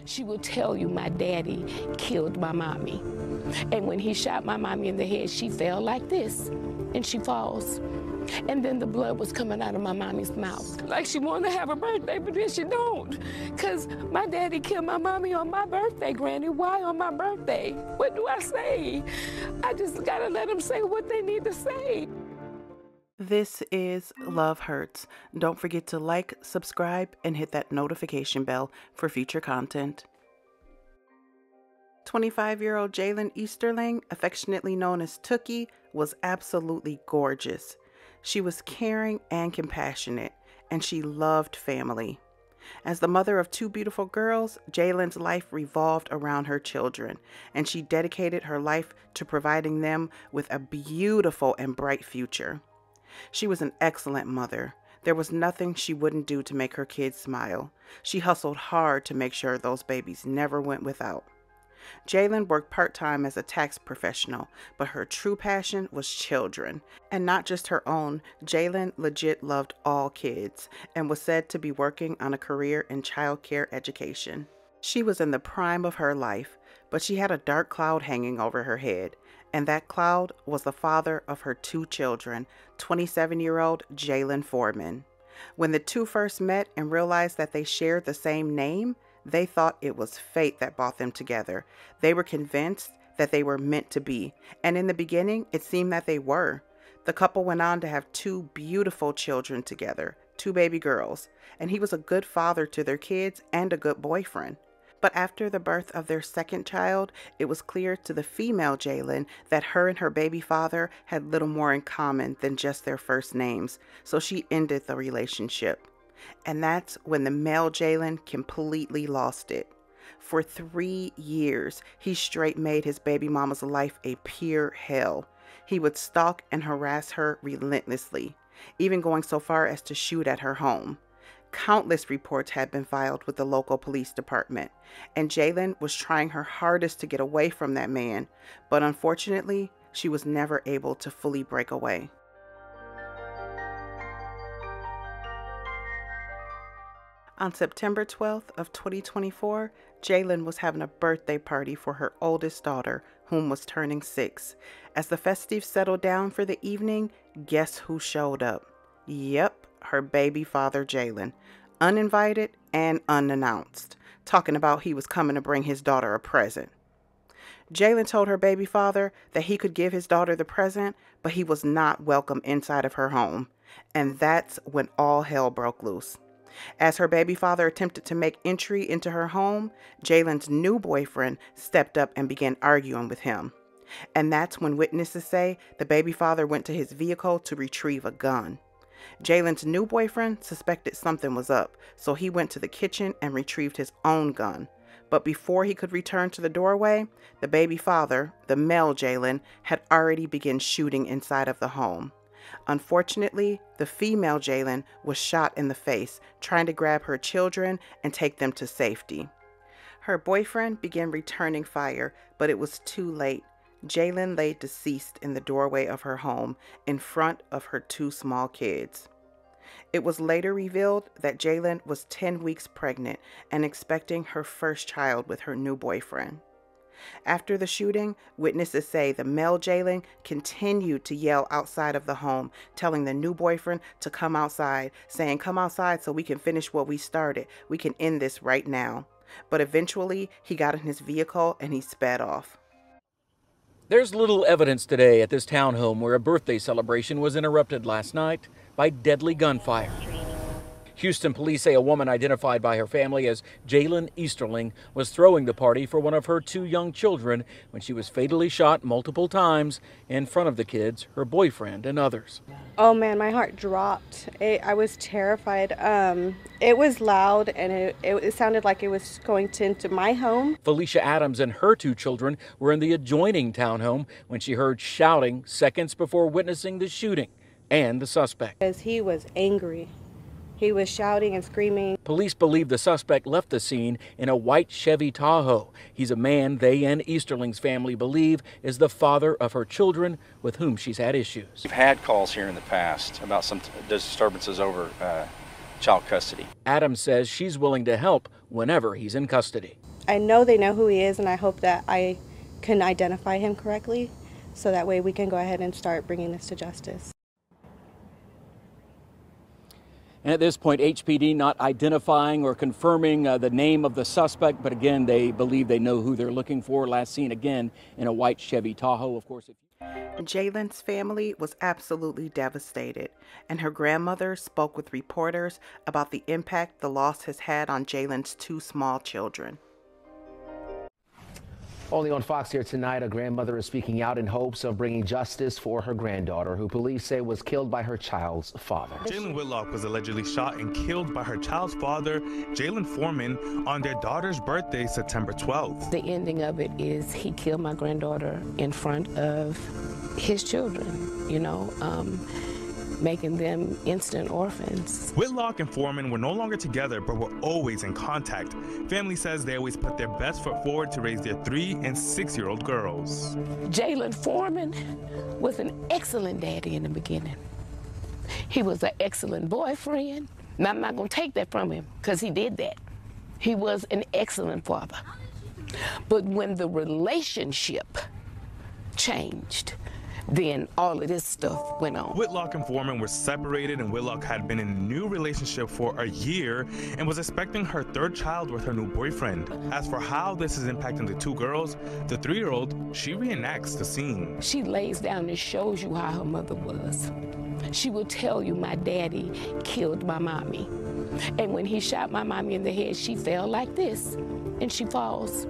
she will tell you my daddy killed my mommy. And when he shot my mommy in the head, she fell like this, and she falls. And then the blood was coming out of my mommy's mouth. Like she wanted to have a birthday, but then she don't. Because my daddy killed my mommy on my birthday, Granny. Why on my birthday? What do I say? I just gotta let them say what they need to say. This is Love Hurts. Don't forget to like, subscribe, and hit that notification bell for future content. 25-year-old Jalin Easterling, affectionately known as Tookie, was absolutely gorgeous. She was caring and compassionate, and she loved family. As the mother of two beautiful girls, Jalin's life revolved around her children, and she dedicated her life to providing them with a beautiful and bright future. She was an excellent mother. There was nothing she wouldn't do to make her kids smile. She hustled hard to make sure those babies never went without. Jalin worked part-time as a tax professional, but her true passion was children. And not just her own, Jalin legit loved all kids and was said to be working on a career in child care education. She was in the prime of her life, but she had a dark cloud hanging over her head, and that cloud was the father of her two children, 27-year-old Jalin Foreman. When the two first met and realized that they shared the same name, they thought it was fate that brought them together. They were convinced that they were meant to be, and in the beginning, it seemed that they were. The couple went on to have two beautiful children together, two baby girls, and he was a good father to their kids and a good boyfriend. But after the birth of their second child, it was clear to the female Jalin that her and her baby father had little more in common than just their first names, so she ended the relationship. And that's when the male Jalin completely lost it. For 3 years, he straight made his baby mama's life a pure hell. He would stalk and harass her relentlessly, even going so far as to shoot at her home. Countless reports had been filed with the local police department, and Jalin was trying her hardest to get away from that man, but unfortunately, she was never able to fully break away. On September 12th of 2024, Jalin was having a birthday party for her oldest daughter, whom was turning 6. As the festives settled down for the evening, guess who showed up? Yep, her baby father Jalin, uninvited and unannounced, talking about he was coming to bring his daughter a present. Jalin told her baby father that he could give his daughter the present, but he was not welcome inside of her home. And that's when all hell broke loose. As her baby father attempted to make entry into her home, Jalin's new boyfriend stepped up and began arguing with him. And that's when witnesses say the baby father went to his vehicle to retrieve a gun. Jalin's new boyfriend suspected something was up, so he went to the kitchen and retrieved his own gun. But before he could return to the doorway, the baby father, the male Jalin, had already begun shooting inside of the home. Unfortunately, the female Jalin was shot in the face, trying to grab her children and take them to safety. Her boyfriend began returning fire, but it was too late. Jalin lay deceased in the doorway of her home in front of her two small kids. It was later revealed that Jalin was 10 weeks pregnant and expecting her first child with her new boyfriend. After the shooting, witnesses say the male Jalin continued to yell outside of the home, telling the new boyfriend to come outside, saying, "Come outside so we can finish what we started. We can end this right now." But eventually, he got in his vehicle and he sped off. There's little evidence today at this townhome where a birthday celebration was interrupted last night by deadly gunfire. Houston police say a woman identified by her family as Jalin Easterling was throwing the party for one of her two young children when she was fatally shot multiple times in front of the kids, her boyfriend, and others. Oh man, my heart dropped. I was terrified. It was loud and it sounded like it was going into my home. Felicia Adams and her two children were in the adjoining townhome when she heard shouting seconds before witnessing the shooting and the suspect. Because he was angry. He was shouting and screaming. Police believe the suspect left the scene in a white Chevy Tahoe. He's a man they and Easterling's family believe is the father of her children with whom she's had issues. We've had calls here in the past about some disturbances over child custody. Adams says she's willing to help whenever he's in custody. I know they know who he is, and I hope that I can identify him correctly, so that way we can go ahead and start bringing this to justice. And at this point, HPD not identifying or confirming the name of the suspect, but again, they believe they know who they're looking for. Last seen again in a white Chevy Tahoe, of course. Jalin's family was absolutely devastated, and her grandmother spoke with reporters about the impact the loss has had on Jalin's two small children. Only on Fox here tonight, a grandmother is speaking out in hopes of bringing justice for her granddaughter, who police say was killed by her child's father. Jalin Whitlock was allegedly shot and killed by her child's father, Jalin Foreman, on their daughter's birthday, September 12th. The ending of it is he killed my granddaughter in front of his children, you know, making them instant orphans. Whitlock and Foreman were no longer together, but were always in contact. Family says they always put their best foot forward to raise their 3- and 6-year-old girls. Jalin Foreman was an excellent daddy in the beginning. He was an excellent boyfriend. Now, I'm not going to take that from him, because he did that. He was an excellent father. But when the relationship changed, then all of this stuff went on. Whitlock and Foreman were separated, and Whitlock had been in a new relationship for a year and was expecting her 3rd child with her new boyfriend. As for how this is impacting the 2 girls, the 3-year-old, she reenacts the scene. She lays down and shows you how her mother was. She will tell you, my daddy killed my mommy. And when he shot my mommy in the head, she fell like this, and she falls.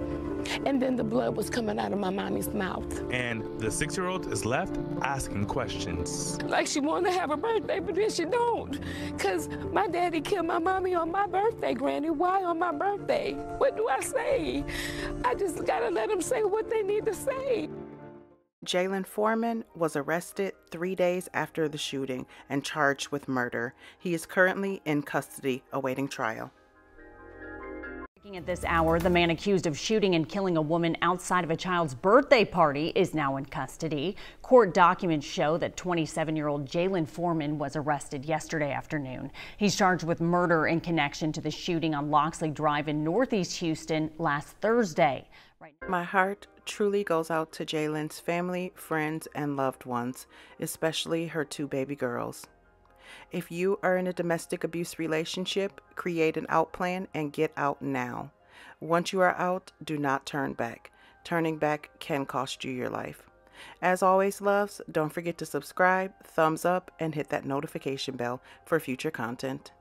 And then the blood was coming out of my mommy's mouth. And the 6-year-old is left asking questions. Like she wanted to have a birthday, but then she don't. Because my daddy killed my mommy on my birthday, Granny. Why on my birthday? What do I say? I just gotta let them say what they need to say. Jalin Foreman was arrested 3 days after the shooting and charged with murder. He is currently in custody awaiting trial. At this hour, the man accused of shooting and killing a woman outside of a child's birthday party is now in custody. Court documents show that 27-year-old Jalin Foreman was arrested yesterday afternoon. He's charged with murder in connection to the shooting on Loxley Drive in Northeast Houston last Thursday. My heart truly goes out to Jalin's family, friends, and loved ones, especially her 2 baby girls. If you are in a domestic abuse relationship, create an out plan and get out now. Once you are out, do not turn back. Turning back can cost you your life. As always, loves, don't forget to subscribe, thumbs up, and hit that notification bell for future content.